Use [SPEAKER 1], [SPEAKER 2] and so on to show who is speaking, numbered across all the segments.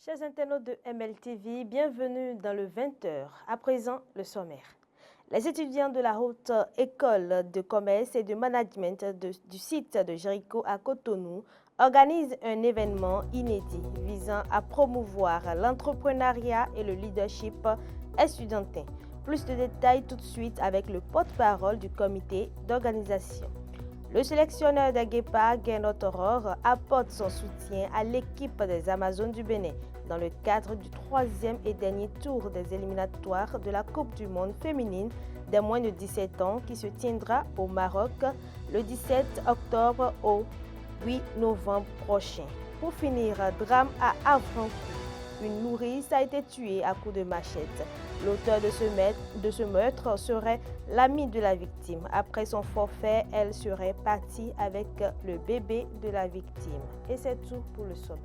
[SPEAKER 1] Chers internautes de MLTV, bienvenue dans le 20h. À présent, le sommaire. Les étudiants de la Haute École de Commerce et de Management du site de Jéricho à Cotonou organisent un événement inédit visant à promouvoir l'entrepreneuriat et le leadership estudiantin. Plus de détails tout de suite avec le porte-parole du comité d'organisation. Le sélectionneur d'Aguepa, Gernot Aurore, apporte son soutien à l'équipe des Amazones du Bénin dans le cadre du troisième et dernier tour des éliminatoires de la Coupe du Monde féminine des moins de 17 ans qui se tiendra au Maroc le 17 octobre au 8 novembre prochain. Pour finir, drame à Avranches. Une nourrice a été tuée à coups de machette. L'auteur de ce meurtre serait l'ami de la victime. Après son forfait, elle serait partie avec le bébé de la victime. Et c'est tout pour le sommaire.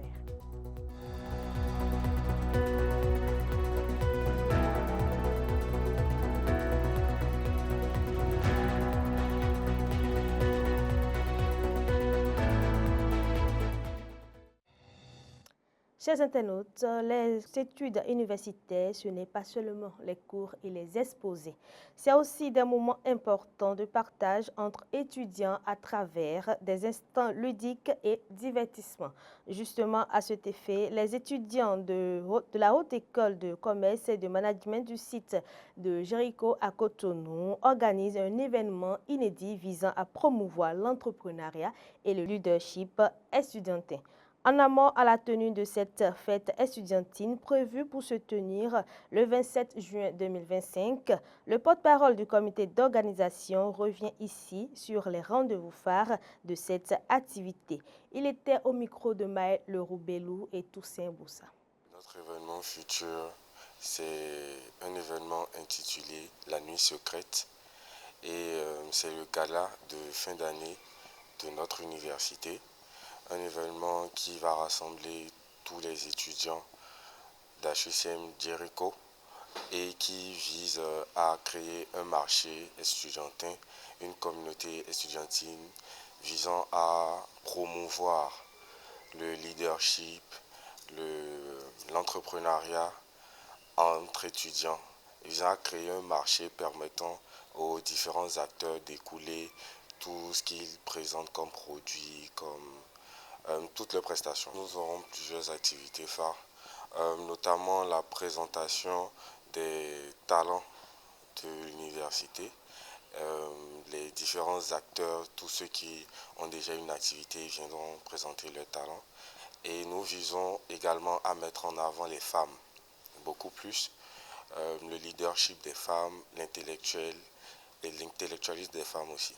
[SPEAKER 1] Chers internautes, les études universitaires, ce n'est pas seulement les cours et les exposés. C'est aussi des moments importants de partage entre étudiants à travers des instants ludiques et divertissements. Justement, à cet effet, les étudiants de la Haute École de Commerce et de Management du site de Jéricho à Cotonou organisent un événement inédit visant à promouvoir l'entrepreneuriat et le leadership estudiantin. En amont à la tenue de cette fête estudiantine prévue pour se tenir le 27 juin 2025, le porte-parole du comité d'organisation revient ici sur les rendez-vous phares de cette activité. Il était au micro de Maël Leroux-Bellou et Toussaint Boussa.
[SPEAKER 2] Notre événement futur, c'est un événement intitulé La Nuit Secrète et c'est le gala de fin d'année de notre université. Un événement qui va rassembler tous les étudiants d'HECM Jéricho et qui vise à créer un marché estudiantin, une communauté estudiantine visant à promouvoir le leadership, l'entrepreneuriat entre étudiants, visant à créer un marché permettant aux différents acteurs d'écouler tout ce qu'ils présentent comme produits, comme toutes les prestations. Nous aurons plusieurs activités phares, notamment la présentation des talents de l'université. Les différents acteurs, tous ceux qui ont déjà une activité viendront présenter leurs talents. Et nous visons également à mettre en avant les femmes, beaucoup plus, le leadership des femmes, l'intellectuel et l'intellectualisme des femmes aussi.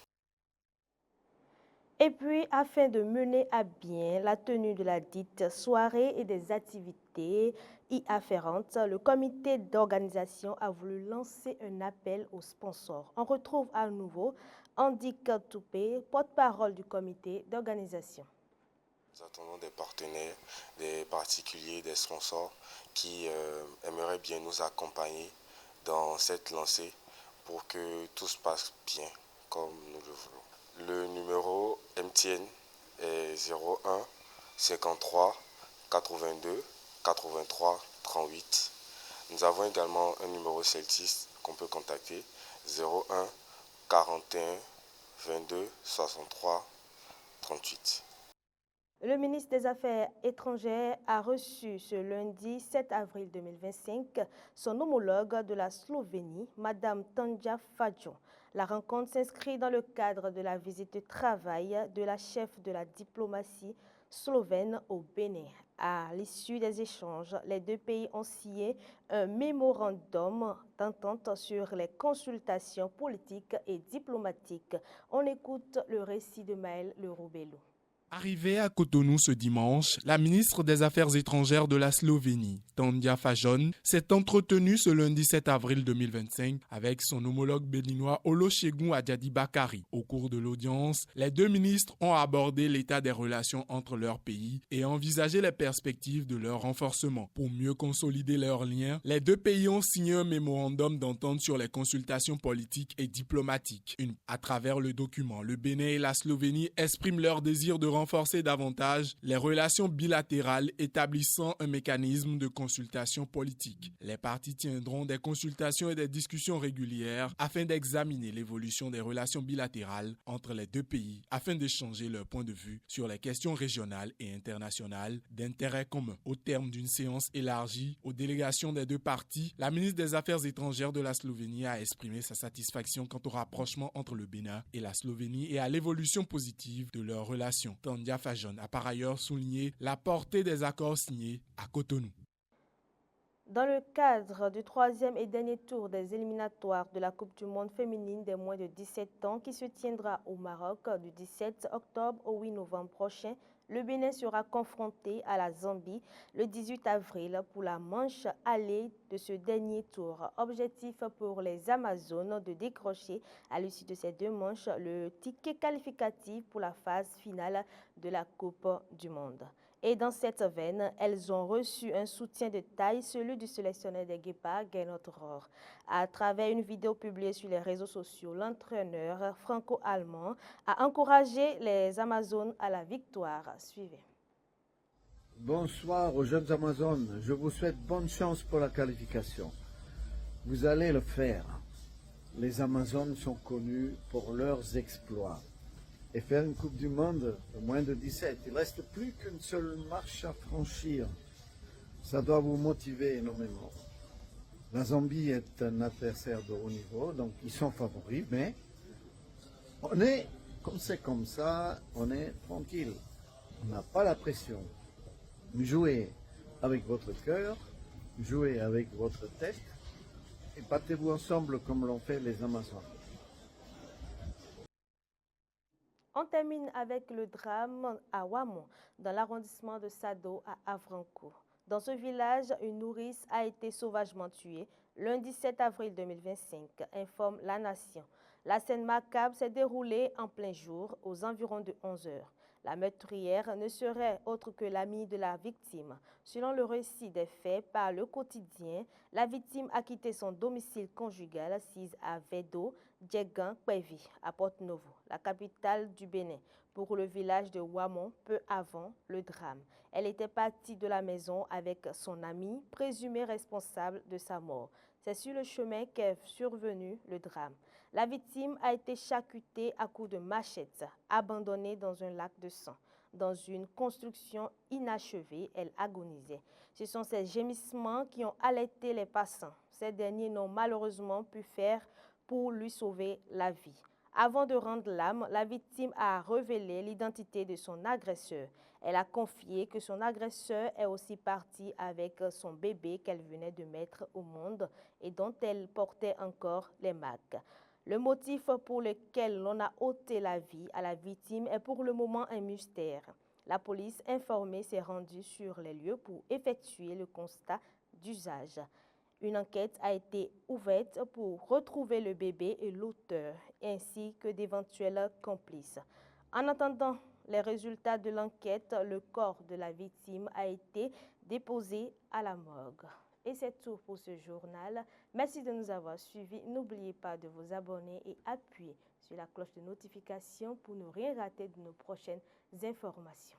[SPEAKER 1] Et puis, afin de mener à bien la tenue de la dite soirée et des activités y afférentes, le comité d'organisation a voulu lancer un appel aux sponsors. On retrouve à nouveau Andy Toupé, porte-parole du comité d'organisation.
[SPEAKER 2] Nous attendons des partenaires, des particuliers, des sponsors qui aimeraient bien nous accompagner dans cette lancée pour que tout se passe bien comme nous le voulons. Le numéro MTN est 01 53 82 83 38. Nous avons également un numéro Celtis qu'on peut contacter 01 41 22 63 38.
[SPEAKER 1] Le ministre des Affaires étrangères a reçu ce lundi 7 avril 2025 son homologue de la Slovénie, Mme Tanja Fajon. La rencontre s'inscrit dans le cadre de la visite de travail de la chef de la diplomatie slovène au Bénin. À l'issue des échanges, les deux pays ont signé un mémorandum d'entente sur les consultations politiques et diplomatiques. On écoute le récit de Maël Leroux-Bellou.
[SPEAKER 3] Arrivée à Cotonou ce dimanche, la ministre des Affaires étrangères de la Slovénie, Tanja Fajon, s'est entretenue ce lundi 7 avril 2025 avec son homologue béninois Olusegun Adjadi Bakari. Au cours de l'audience, les deux ministres ont abordé l'état des relations entre leurs pays et envisagé les perspectives de leur renforcement. Pour mieux consolider leurs liens, les deux pays ont signé un mémorandum d'entente sur les consultations politiques et diplomatiques. À travers le document, le Bénin et la Slovénie expriment leur désir de renforcer renforcer davantage les relations bilatérales établissant un mécanisme de consultation politique. Les parties tiendront des consultations et des discussions régulières afin d'examiner l'évolution des relations bilatérales entre les deux pays afin d'échanger leurs points de vue sur les questions régionales et internationales d'intérêt commun. Au terme d'une séance élargie aux délégations des deux parties, la ministre des Affaires étrangères de la Slovénie a exprimé sa satisfaction quant au rapprochement entre le Bénin et la Slovénie et à l'évolution positive de leurs relations. Tandia Fajon a par ailleurs souligné la portée des accords signés à Cotonou.
[SPEAKER 1] Dans le cadre du troisième et dernier tour des éliminatoires de la Coupe du monde féminine des moins de 17 ans qui se tiendra au Maroc du 17 octobre au 8 novembre prochain, le Bénin sera confronté à la Zambie le 18 avril pour la manche allée de ce dernier tour. Objectif pour les Amazones de décrocher à l'issue de ces deux manches le ticket qualificatif pour la phase finale de la Coupe du monde. Et dans cette veine, elles ont reçu un soutien de taille, celui du sélectionneur des Guépards, Gernot Rohr. À travers une vidéo publiée sur les réseaux sociaux, l'entraîneur franco-allemand a encouragé les Amazones à la victoire. Suivez.
[SPEAKER 4] Bonsoir aux jeunes Amazones, je vous souhaite bonne chance pour la qualification. Vous allez le faire. Les Amazones sont connues pour leurs exploits. Et faire une Coupe du Monde au moins de 17, il ne reste plus qu'une seule marche à franchir. Ça doit vous motiver énormément. La Zambie est un adversaire de haut niveau, donc ils sont favoris, mais on est, comme c'est comme ça, on est tranquille. On n'a pas la pression. Jouez avec votre cœur, jouez avec votre tête, et battez-vous ensemble comme l'ont fait les Amazones.
[SPEAKER 1] On termine avec le drame à Ouamon, dans l'arrondissement de Sado à Avrancourt. Dans ce village, une nourrice a été sauvagement tuée lundi 7 avril 2025, informe La Nation. La scène macabre s'est déroulée en plein jour, aux environs de 11 heures. La meurtrière ne serait autre que l'amie de la victime. Selon le récit des faits par le quotidien, la victime a quitté son domicile conjugal assise à Vedo, Djegan, Kwevi, à Porto-Novo, la capitale du Bénin, pour le village de Ouamon peu avant le drame. Elle était partie de la maison avec son amie, présumée responsable de sa mort. C'est sur le chemin qu'est survenu le drame. La victime a été charcutée à coups de machette, abandonnée dans un lac de sang. Dans une construction inachevée, elle agonisait. Ce sont ces gémissements qui ont alerté les passants. Ces derniers n'ont malheureusement pu faire pour lui sauver la vie. Avant de rendre l'âme, la victime a révélé l'identité de son agresseur. Elle a confié que son agresseur est aussi parti avec son bébé qu'elle venait de mettre au monde et dont elle portait encore les marques. Le motif pour lequel l'on a ôté la vie à la victime est pour le moment un mystère. La police informée s'est rendue sur les lieux pour effectuer le constat d'usage. Une enquête a été ouverte pour retrouver le bébé et l'auteur, ainsi que d'éventuels complices. En attendant les résultats de l'enquête, le corps de la victime a été déposé à la morgue. Et c'est tout pour ce journal. Merci de nous avoir suivis. N'oubliez pas de vous abonner et appuyer sur la cloche de notification pour ne rien rater de nos prochaines informations.